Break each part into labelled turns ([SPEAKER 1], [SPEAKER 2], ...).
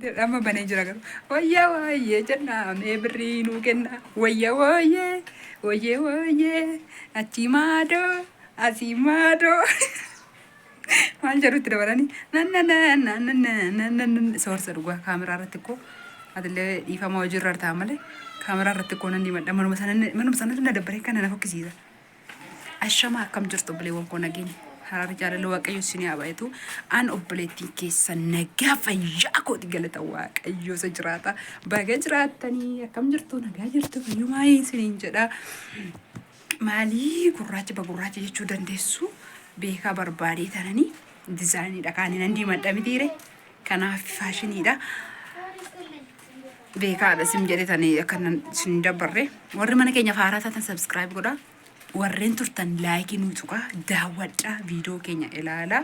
[SPEAKER 1] أما بني جرا ويا ويا جنا مبرينو كنا ويا ويا ويا ويا أتيمادو أتيمادو maal jedhutti dabalanii nanna soorsa dhugaa kaameraa irratti koo atillee dhiifamaa hojii irra ta'a malee kaameraa irratti koo nan diimadha manuma sanatti na dabbaree kana na fokkisiisa. Ashama akkam jirtu obboleewwan koo nageenya haraara jaalala waaqayyo isin haa baay'atu an obboleettiin keessa nagaa fayyaa kooti galata waaqayyo isa jiraata baga jiraatanii akkam jirtu nagaa jirtu fayyumaa isiniin jedha maalii gurraacha jechuu dandeessu. Beekaa barbaadee tananii dizaayiniidha kaaniin handi madhamitiire kanaaf faashiniidha beekaadha sim jedhe tanii akkanan sin dabbarre warri mana keenya faaraa taatan subscribe godha warreen turtan laayikii nu tuqa daawwadha viidiyoo keenya ilaala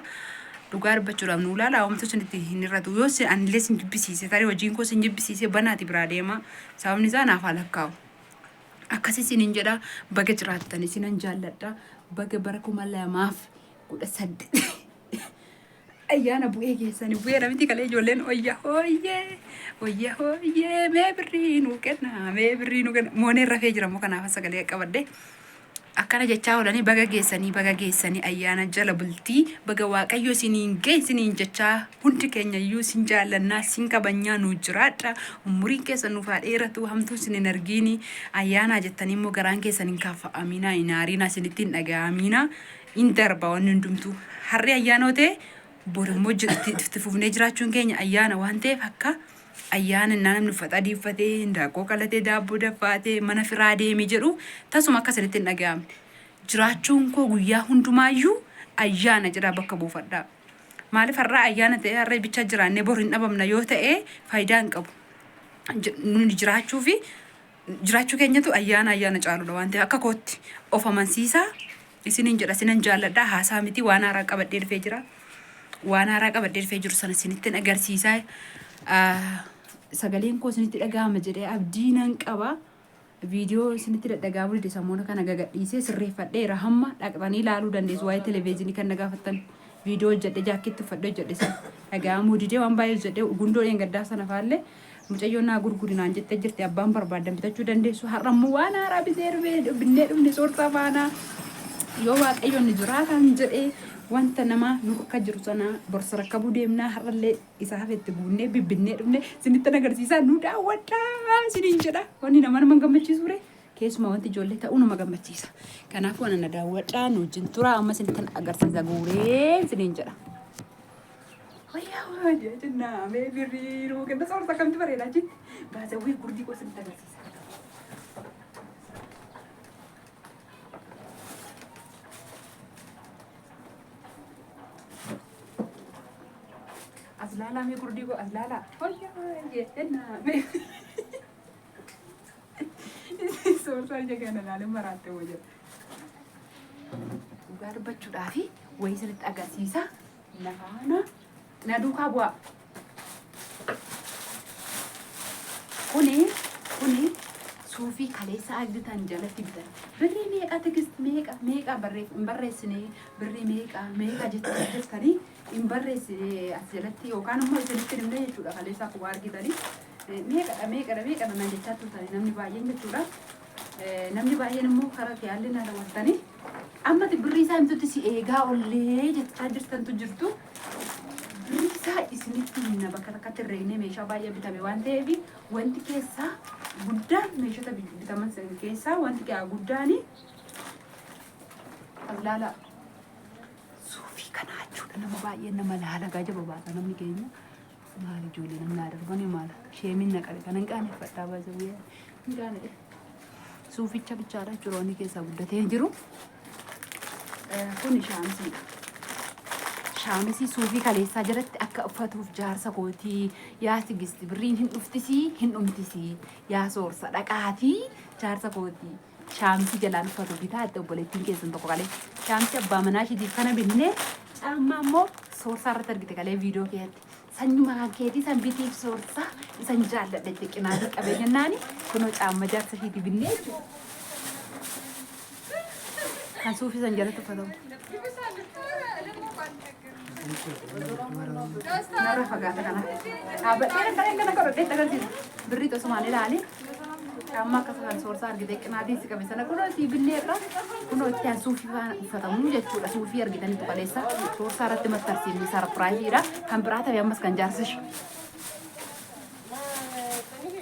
[SPEAKER 1] dhugaa dubbachuudhaaf nu ilaala wantoota isinitti hin irratu yoo anillee sin jibbisiise tarii hojiin koo sin jibbisiise banaati biraa deema sababni isaa naaf halakkaa'u akkasii sinin jedha baga jiraattanii sinan jaalladha baga bara 2018 ayyaana bu'ee keessanii bu'ee ramiti kalee ijoolleen oyya hooyyee mee birrii nuu kenna mooneen rafee jira moo kanaaf sagalee qabadde akkana jechaa oolanii baga geessanii ayyaana jala bultii baga waaqayyo isiniin geessiniin jechaa hundi keenya iyyuu sin jaallannaa sin kabajnaa nu jiraadha umuriin keessa nuuf haa dheeratu hamtuu sin hin argiini ayyaana jettanii immoo garaan keessan hin kaafa'aminaa hin aariinaa isinittiin dhaga'aminaa in darba wanni hundumtuu harri ayyaanotee borimmoo itti fufnee jiraachuun keenya ayyaana waan ta'eef akka ayyaana namni uffata adii uffatee daakuu qalatee daabboo daffaatee mana firaa deemee jedhu tasuma akka isinitti hin dhaga'amne jiraachuun koo guyyaa hundumaayyuu ayyaana jedhaa bakka buufadhaa maaliif har'a ayyaana ta'e har'a bicha jiraannee bor hin dhabamna yoo ta'e faayidaa hin qabu nuti jiraachuu keenyatu ayyaana caaludha waan ta'eef akka kootti of amansiisaa isiniin jedha sinan jaalladhaa haasaa miti waan haaraa qabadhee dhufee jira waan haaraa qabadhee dhufee jiru sana isinittiin agarsiisaa sagaleen koo isinitti dhaga'ama jedhee abdii nan qaba viidiyoo isinitti dhaga'amu dide sammuna kana gagadhiisee sirreeffadheera hamma dhaqxanii ilaaluu dandeessu waa'ee televezyiinii kan nagaafattan viidiyoo hojjedhe jaaketti uffadhe hojjedhe sana dhaga'amuu didee waan baay'ee hojjedhe gundoo dheengaddaa sana faallee mucayyoon naa gurgurinaan jettee jirti abbaan barbaadan bitachuu dandeessu har'ammoo waan haaraa bitee binnee dhufne soortaa faanaa yoo waaqayyoon jiraatan jedhee wanta nama nu akka jiru sana borsa rakkabuu deemnaa har'allee isaa hafetti buunnee bibbinnee dhufne isinitti agarsiisaa nu daawwadhaa isiniin jedha wanni nama gammachiisu ree keessumaa wanti ijoollee ta'uu nama gammachiisa kanaaf waan na daawwadhaa nu wajjin tura amma isinitti agarsiisa guuree isiniin jedha. Wayyaa jennaa mee birrii kenna soorata kamti bareedaa jitti baasawwii gurdii koo isinitti agarsiisa. Azlala me kurdi ko azlala. Hoya jenna me. Soortaa jagana laale maraate wajja. Dhugaa dubbachuudhaa fi wayii isinitti agarsiisa. Lafaana na duukaa bu'a. Kuni suufii kaleessa agditan jalatti bitan. Birrii meeqa tikist meeqa barreessine birrii meeqa jettanii in barreessine as jalatti yookaan immoo isinitti himne jechuudha kaleessa akkuma argitanii meeqa na jechaa turtanii namni baay'een jechuudha. Namni baay'een immoo karaa yaalli na daawwattanii amma birrii isaa himtutti si eegaa ollee jechaa jirtantu jirtu. Birrii isaa isinitti himna bakka takkatti irreennee meeshaa baay'ee bitame waan ta'eef wanti keessaa guddaan meeshota bitaman keessaa wanti guddaani azlaala suufii kana jechuudha nama baay'ee nama laalagaa jaba baata namni keenya maal ijoollee namni darbanii maal sheemiin naqale kan hin qaaneffadhaa baasawwee hin qaane suuficha bichaadha jechuudha wanni keessaa guddatee jiru kun shaamsiidha. Shaamisi suufii kaleessaa jalatti akka uffatuuf jaarsa kootii yaa tigisti birriin hin dhumtisii yaa soorsa dhaqaatii jaarsa kootii shaamisi jalaan uffatu bitaa adda obboleettiin keessan tokko qalee shaamisi abbaa manaa ishiitiif kana binnee caammaa immoo soorsaa irratti argite qalee viidiyoo keessatti sanyumaa keetii san bitiif soorsaa isan jaalladhe xiqqinaatii qabeenyannaani kunoo caamma jaarsa ishiitii binnee kan suufii san jalatti uffatamu. نرى فقاعد أنا أنا كنت أقول بريت أسمعني لالي أما كسر صور صار كده كنا دي سكبي سنة كنا في بالنيرة كنا تيان سوفي فتامو جت شو سوفي أرجع تاني تقليسا صور صارت تمترسيني صار برايهيرا كان براتا بيوم بس كان جارسش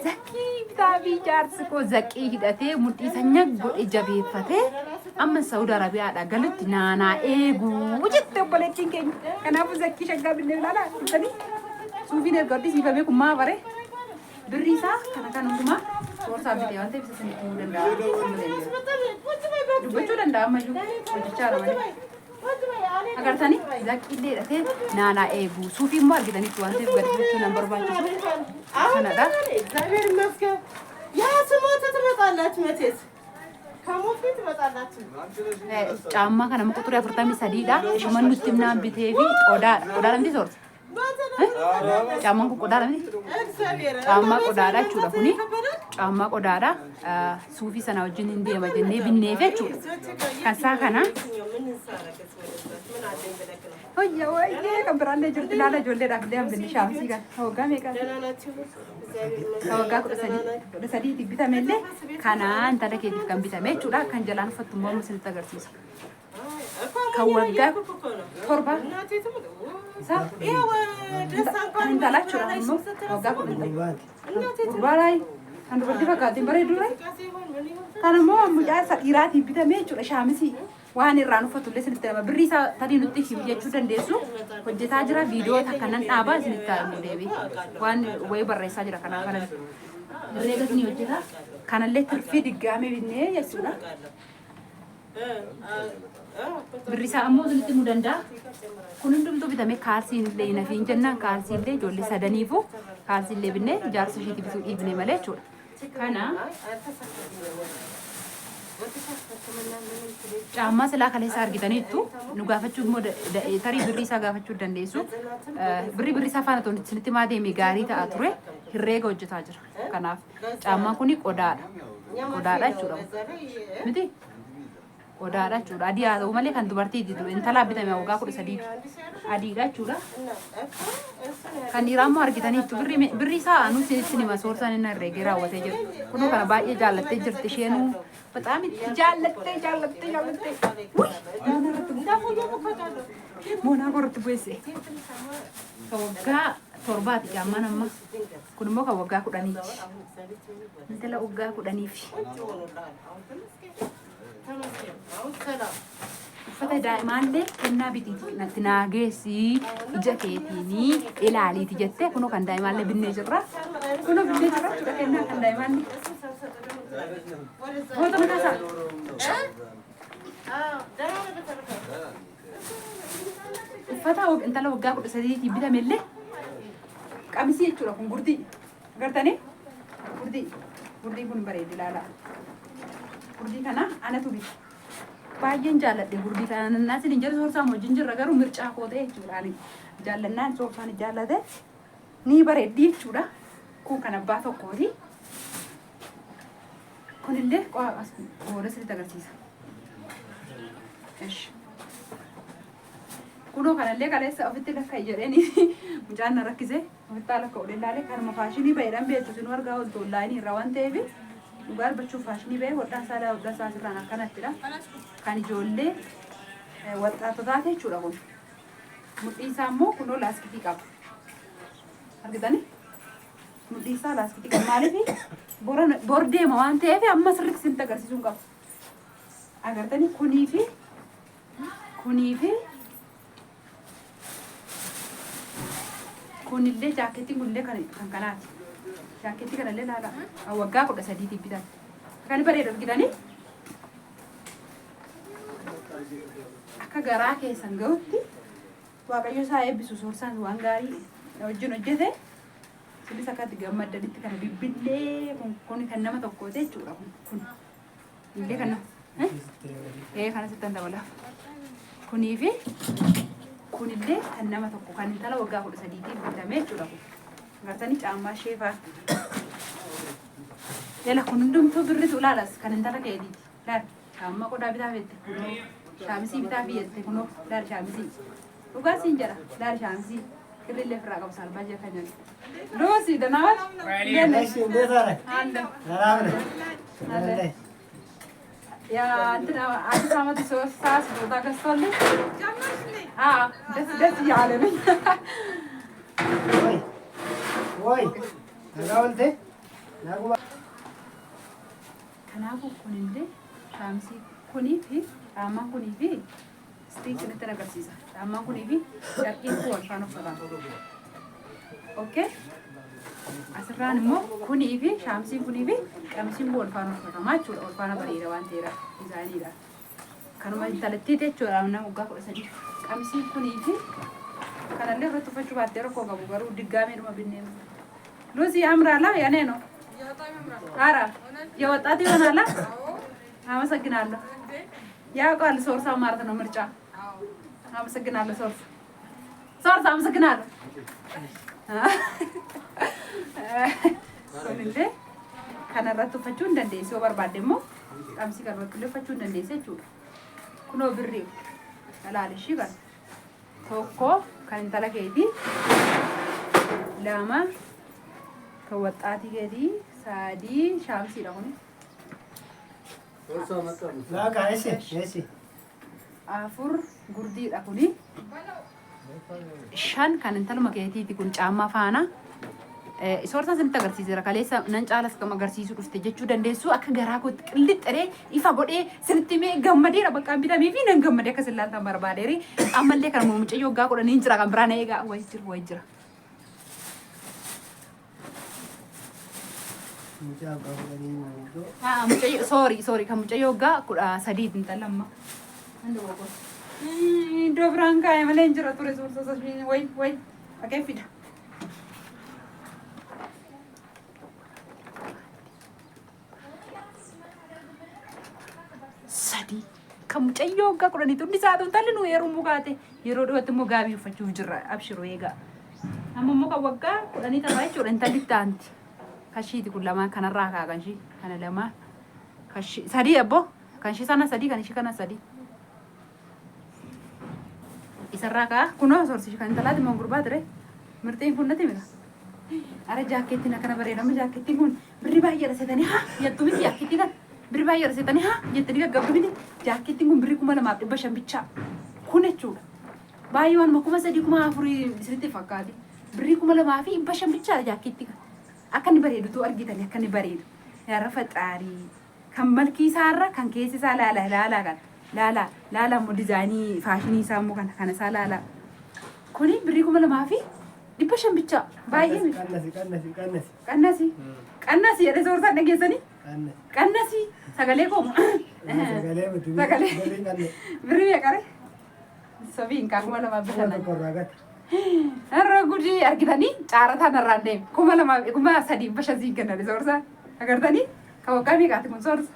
[SPEAKER 1] زكي بتابي جارسكو زكي هدأتي مرتي سنيك إجابي فتى أما السعودية العربية على قلت نانا إيجو وجدت بلتين كين كان أبو زكي شغال بالنيرة لا تاني سوفي نرجع سيفا بيكم ما بره بريسا كان نجما صور صار بيتي وانت بس سنتي مودن دبچو دندا ماجو وجچارا مالي agar tani zaki le ate nana egu sufi mar gidani tu ante gadchu number 1 sanada
[SPEAKER 2] እግዚአብሔር ይመስገን ያ ስሞት ትመጣላችሁ መቴስ ከሞፊት ትመጣላችሁ
[SPEAKER 1] ጫማ kana ቁጥር 43 ዳ ሽመን ሙስሊምና ቢቴቪ ኦዳ ለምዲ ሶርት ጫማን ቆዳ ለምዲ ጫማ ቆዳዳ ቹዳ ኩኒ ጫማ ቆዳዳ ሱፊ ሰና ወጅን እንዴ ማጀኔ ቢኔፈቹ ከሳ kana Oye, oye, comprarle yo te la jolle rak de am de shamsi ga hoga me ka hoga ko sadi dibita melle kana anta da ke dikam bita me chuda kan jalan fatu mo musil tagarsis kawaga torba sa anta la chuda mo hoga ko balai andu badi ka tin bare dure kana mo muja sa irati bita me chuda shamsi waan irraan uffatu illee sinitti nama birrii isaa tadii nutti himu jechuu dandeessu hojjetaa jira viidiyoo takkanan dhaabaa sinitti armu deebi waan wayii barreessaa jira kanaa kana herreegas ni hojjeta kanallee tirfii diggaamee binnee jechuudha birrii isaa ammoo sinitti himuu danda'a kun hundumtuu bitamee kaalsiin illee nafiin jennaan kaalsiin illee ijoollee sadaniifu kaalsiin illee binnee jaarsa isheetii bituu dhiibne malee jechuudha kana ጫማ ስላ ከለሳ አርጊተኒቱ ኑጋፈቹ ሞደ ታሪ ብሪሳ ጋፈቹ ደንዴሱ ብሪሳ ፋነቶ ስንቲ ማዴ ሚጋሪ ታአቱሬ ህሬገ ወጅታ ጅራ ከናፍ ጫማ ኩኒ ቆዳዳ ቹራ ምቲ ቆዳዳ ቹራ አዲያ ወመሌ ካን ዱበርቲ ዲዱ እንተላ ቢተማ ወጋ ኩደ ሰዲ አዲጋ ቹራ kaniraamo argitaniitu birriisa anu sinni masoorsan inna reegera wate jiru kuno kana baay'ee jaallattee jirti isheenu በጣም jaallattee ሞና ጎርት buese kawaggaa torbaati jaamman amma kun immoo kawaggaa 10 intala waggaa 10 uffata daa'imaallee kennaa bitiiti natti naageessi ija keetiini ilaaliiti jettee kunoo kan daa'imaallee binnee jirra kunoo binnee jirra jechuudha kennaa kan daa'imaallee foto makaasa uffata intala waggaa 13 bitamellee qamisii jechuudha kun gurdii agartanii gurdii kun bareedi ilaalaa gurdii kana anatu bita baay'een jaalladhe gurdii kana naasi dinjara soorsaa wajjin jirra garuu mircaa koo ta'e jechuudha ani jaallannaan soorsaan jaallate ni bareeddi jechuudha kun kan abbaa tokkooti kunillee booda sirriitti agarsiisa kunoo kanallee kaleessa ofitti lakka jedheni mucaan na rakkise ofitti lakka odhe ilaalee kanuma faashinii baheedhaan beektu sinu argaa oltu onlaayinii irraa waan ta'eef dhugaa arbachuuf faashinii bahee hodhaan isaa sirraan akkanattidha kan ijoollee waxaatotaate jechuudha kun mudhii isaa immoo kunoo laaskitii qaba argitanii mudhii isaa laaskitii qaba maaliif bor deema waan ta'eef amma sirriitti sinitti agarsiisuun qaba agartanii kunii fi kunillee jaakeettiin kunillee kan kanaati jaakeettii kanallee laala waggaa 13 bitan kan bareedu argitanii akka garaa keessan ga'utti waaqayyo isaa eebbisu soorsaan waan gaarii wajjin hojjete silis akkatti gammaddanitti kana bibbillee kun kan nama tokkooti jechuudha kun illee kan kana sittan dabalaaf kunii fi kunillee kan nama tokko kan intala waggaa 13 bitame jechuudha kun agartanii caammaa sheefaa yala kun hundumtuu birritu ilaalas kan intala keetiiti laal caammaa qodaa bitaa fette kunoo shaamisii bitaa fi jette kunoo laal shaamisii dhugaa siin jedha laal shaansii kirrillee firraa qabu salphaa jee kan jedhu luusi danaawat yaa እንትን አዲስ ዓመት ሶስት ሰዓት ቦታ ገዝቶልኝ ደስ እያለኝ ወይ kanaafuu kunillee shaamsii kunii fi dhaamaan kunii fi stiin sinitti agarsiisa. Dhaamaan kunii fi sharqiin kun wal faana uffatan. Okay? Asirraan immoo kunii fi shaamsiin kunii fi qamisiin kun wal faana uffatamaa jechuudha. Wal faana bareeda waan ta'eedha. Dizaayiniidha. Kanuma intalattii jechuudha. Nama waggaa 13. Qamisiin kunii fi kanallee irratti uffachuu baattee rakkoo qabu garuu diggaameedhuma binneen. Luusi ያምራል ያኔ ነው ኧረ የወጣት ይሆናል አመሰግናለሁ ያውቃል ሶርሳ ማለት ነው ምርጫ አመሰግናለሁ ሶርሳ አመሰግናለሁ ኮንሌ ከነረቱ ፈቹ እንደንዴ ሶ በርባደሞ ቀምሲ ከበክለ ፈቹ እንደንዴ ሰቹ ኩኖ ብሪ አላልሽ ይባል ቶኮ ከንተለከይቲ ለማ ከወጣቲ ገዲ ሳዲ ሻምሲ ለሆነ ላካ እሺ አፉር ጉርዲ ዳኩኒ ሻን ካንንተል ማገይቲ ኩን ጫማ ፋና ሶርታ ስንት አገርሲሰራ ካሌሳ ነንጫላስ ከመገርሲሱ ዱፍተ ጀቹ ደንዴሱ አከ ገራኮ ቅልጥሬ ይፋ ጎዴ ስንትሜ ገመዴ ረበቃ ቢታሚ ፊ ነን ገመዴ ከስላንታ በርባዴሪ አመሌ ከነሙ ሙጭዮ ጋ ቆደ ንንጭራ ከምብራና ይጋ ወይጅራ sorry kan mucayyoo waggaa 13 intallamma iddoo biraan kaa'e malee hin jira ture suursa way akee fida sadii kan mucayyoo waggaa 10 hundi isaatu intalli nu yeroo mukaate yeroo dhiyootti immoo gaabii uffachuuf jirra abshiroo eegaa amma immoo kan waggaa 10 taphaa jechuudha intalli taanti kashiti kulama kana raka kanshi kana lama kashi sadi abo kanshi sana sadi kanshi kana sadi isaraka kuno sorsi kan talati mon gurbadre mirteen kunnati mega ara jaketti na kana bare nama jaketti kun birri baayera setani ha yattu miti jaketti kan birri baayera setani ha yetti diga gabdu miti jaketti kun birri kuma lama abdi bashan bicha kunechu baaywan makuma sadi kuma afuri sirti fakati birri kuma lama fi bashan bicha jaketti kan akan bareedu tu argitan akan bareedu ya rafatari kan malki sarra kan keesi sa lala kan lala mo dizaini fashion isamu kan kana sa lala kuni biri kuma lama fi dibashan bicha baye kannasi ya resorta nagesani kannasi sagale ko sagale biri ya kare sabin ka kuma lama bicha Arra gudi argitani carata narrande kuma sadi basha zingana resorsa agartani kawakami kaati kun sorsa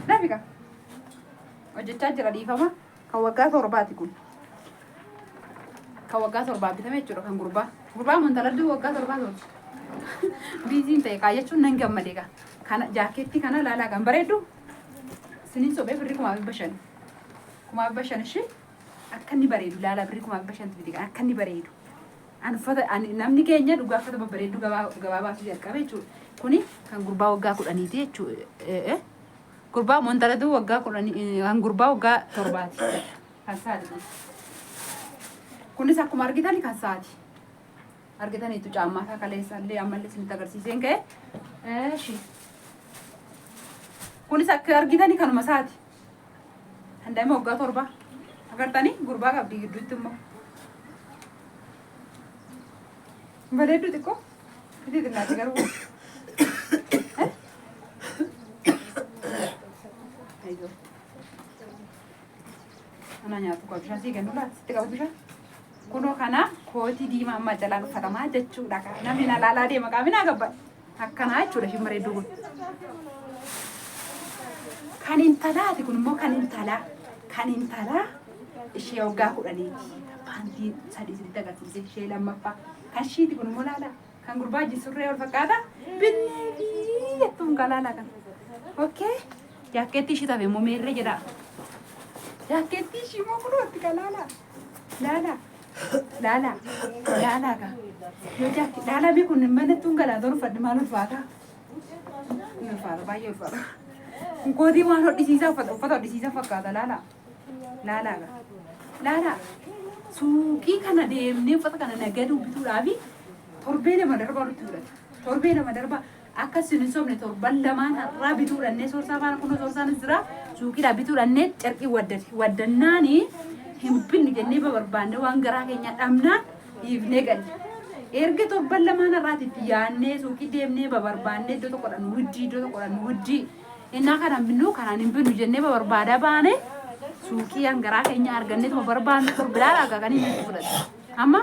[SPEAKER 1] dafika hojjechaa jira dhiifama kan waggaa 7 kun kan waggaa 7 bitame jechuudha kan gurbaa montaladdu waggaa 7 tolchi biiziin ta'e kaayachuun nan gammade kana jaaketti kana laalaa kan bareeddu sinin sobee birri 5,000 ishee akkanni bareedu laala birri 5,000 biti akkanni bareedu an uffata namni keenya dhugaa uffata babbareedu gabaa baasu jalqabe jechuudha kuni kan gurbaa waggaa 10 jechuudha gurbaa montalatu waggaa 10 kan gurbaa waggaa 7 kan saati kunis akkuma argitan kan saati argitaniitu caammaa isaa kaleessallee ammallee isinitti agarsiiseen ka'e eeshi kunis akka argitani kanuma saati handaa'ima waggaa 7 agartani gurbaa qabdi gidduutti immoo bareeddu xiqqoo itti xinnaati garuu ana nyaatu koo bishaan sii kennu laata sitti qabatu bishaan kunoo kana kootii diimaa amma jalaan uffatamaa jechuudha namni na laalaa deema qaaminaa gabban akkanaa jechuudha shin bareeddu kun kan intalaati kun immoo kan intalaa ishee waggaa 10 paantii sadii sitti agarsiise ishee lammaffaa kan shiiti kun immoo laala kan gurbaa jisurree ol fakkaata binnee fi jettuun galaala kan okay jaakeetti ishii tafe immoo meerree jedha jaakeetti ishii immoo kun watti galaala Lala. Lala. Lala ka. Yo jaki. Lala bi kun mana tunggal ador fad malu fata. Yo fata ba yo fata. Ko di ma hodi sisa fata di sisa fakata lala. Lala ka. Lala. Suuqii kana deemnee uffata kana nagadu bituudhaafi torbee lama darbaa nutti fudhate. Torbee lama darbaa akkasiin hin sobne torban lamaan har'aa bituudhannee soorsaa faana kun soorsaanis jira. Suuqiidhaa bituudhannee carqii waddate. Waddannaani hin binnu jennee barbaanne waan garaa keenya dhabnaan dhiifnee galle. Erga torban lamaan har'aatiif yaannee suuqii deemnee barbaannee iddoo tokkodhaan wuddii iddoo tokkodhaan wuddii innaa kanaan binnu kanaan hin binnu jennee barbaadaa baane. Suuqii garaa keenya argannee tuma barbaanne torbiidhaan agaaganii nutti fudhate. Amma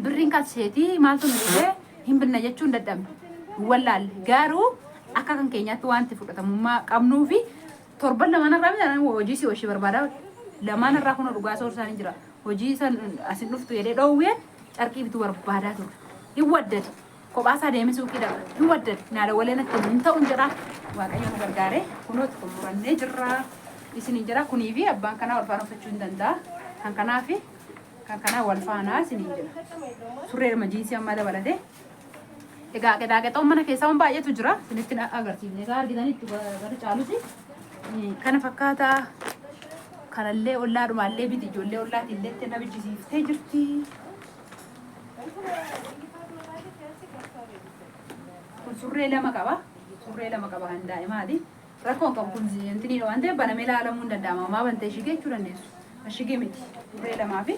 [SPEAKER 1] birriin kaseetii maaltu nu dhufee hin binna jechuun dadhabne. Wallaalle garuu akka kan keenyaatti wanti fudhatamummaa qabnuu fi torban lamaan irraa bitan hojii si washii barbaadaa lamaan irraa kun dhugaa soorsaanii jira. Hojii san asin dhuftu jedhee dhoowwee carqii bituu barbaadaa ture. Hin waddate. Kophaasaa deemee suuqii dhaqa. Hin waddate. Naada walee natti hin ta'u hin jedhaa. Waaqayyo nu gargaaree kunooti kun murannee jirra. Isiniin jira kunii fi abbaan kanaa wal faana uffachuu hin danda'a. Kan kanaa fi kan kanaa wal faanaa isiniin jira. Surreedhuma jiinsii amma dabalatee. Egaa qedaaqexoon mana keessaa waan baay'eetu jira. Isinitti agarsiifne. Egaa argitanitti gara caaluti. Kana fakkaata. Kanallee ollaadhumaallee biti ijoollee ollaatiillee itti na bijjisiiftee jirti. Kun surree lama qaba. Surree lama qaba kan daa'imaati. Rakkoon qabu kun ziyyantinidha waan ta'eef banamee ilaalamuu hin danda'ama. Ammaa bantee shigee jechuu dandeessu. Shigee miti. Surree lamaa fi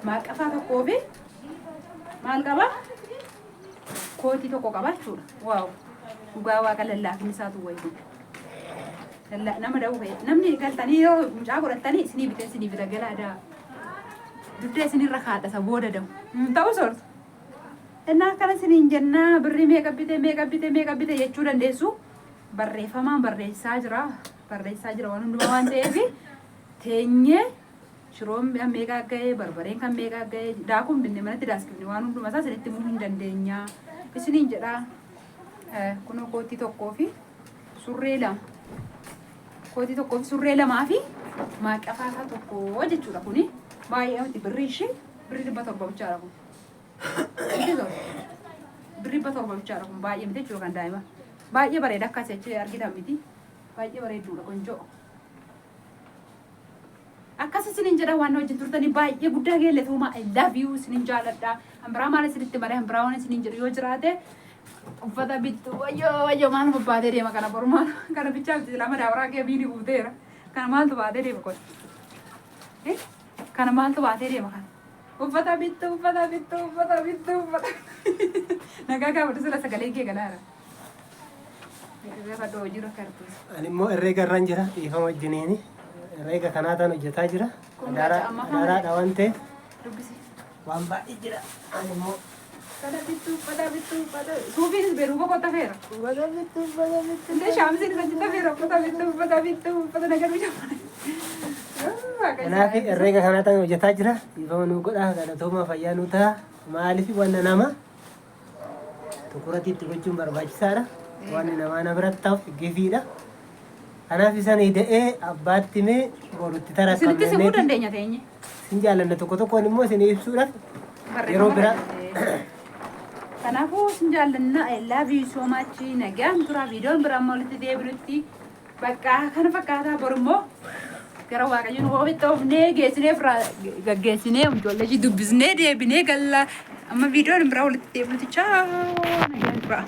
[SPEAKER 1] maaqafaa tokkoo fi maal qaba? Kootii tokko qaba jechuudha. Waaw. Dhugaa waaqa lallaafin isaatu wayitu. Nama da'uu fayyada. Namni galtanii yoo mucaa godhattanii isinii bitee isinii bita galaadaa. Dugda isinirra kaadhasa booda da'u. Ta'u soorta. Innaa akkana isiniin jennaa birrii meeqa bite jechuu dandeessu. Barreeffamaan barreessaa jira waan hundumaa waan ta'eef teenyee shiroon meeqa ga'ee barbareen kan meeqa ga'ee daakuun binne manatti daaskifne waan hundumaa isaa isinitti himuu hin dandeenya. Isiniin jedhaa kunoo kootii tokkoo fi surree lama. Kootii tokkoo fi surree lamaa fi maaqafaa tokko jechuudha kuni baay'ee miti birrii ishee birrii 700 bichaadha kun. Birrii 700 bichaadha kun baay'ee miti jechuudha kan daa'ima. Baay'ee bareeda akkas jechee argitan miti. Baay'ee bareeduudha konjoo. Akkas isiniin jedha waan wajjin turtanii baay'ee guddaa geelletuma I love you isiniin jaaladha. Hambiraa maal isinitti maree hambiraa waan isiniin jedhu yoo jiraate uffata bittu wayyoo maal baatee deema kana borumaan kana bichaa biti lama daabaraa kee biini guuteera. Kana maaltu baatee deema kun? Kana maaltu baatee deema kana? Uffata bittu. Nagaa gaafadhu sila sagalee kee galaara.
[SPEAKER 3] Ani immoo herreega irraan jira dhiifama wajjiniini. Herreega kanaataan hojjetaa jira. Daaraadha waan ta'eef waan baay'ee jira. Ani immoo
[SPEAKER 1] uffata bittu. Suufiinis beeruufa qotta feera. Uffata bittu. Illee shaamisiin isa feera uffata bittu nagaduu jabaane.
[SPEAKER 3] Kanaaf herreega kanaataan hojjetaa jira. Dhiifama nuu godhaa galatooma fayyaa nuu ta'a. Maaliif wanna nama tukuratiitti gochuun barbaachisaadha. Waan namaa biratti ta'uuf gifiidha. Kanaaf isan hidhee abbaatti mee borutti tarakkamne.
[SPEAKER 1] Isinitti simuu dandeenya teenye.
[SPEAKER 3] Sin jaallanna tokkoon immoo isin ibsuudhaaf yeroo biraa.
[SPEAKER 1] Kanaafuu sin jaallanna I love you so much. Nagaan tura viidiyoon biraa amma walitti deebinutti bakka kana fakkaataa borummoo gara waaqayyoon hoobitti oofnee geessinee gaggeessinee ijoollee dubbisnee deebinee galla amma viidiyoon biraa walitti deebinutti ciao nagaan tura.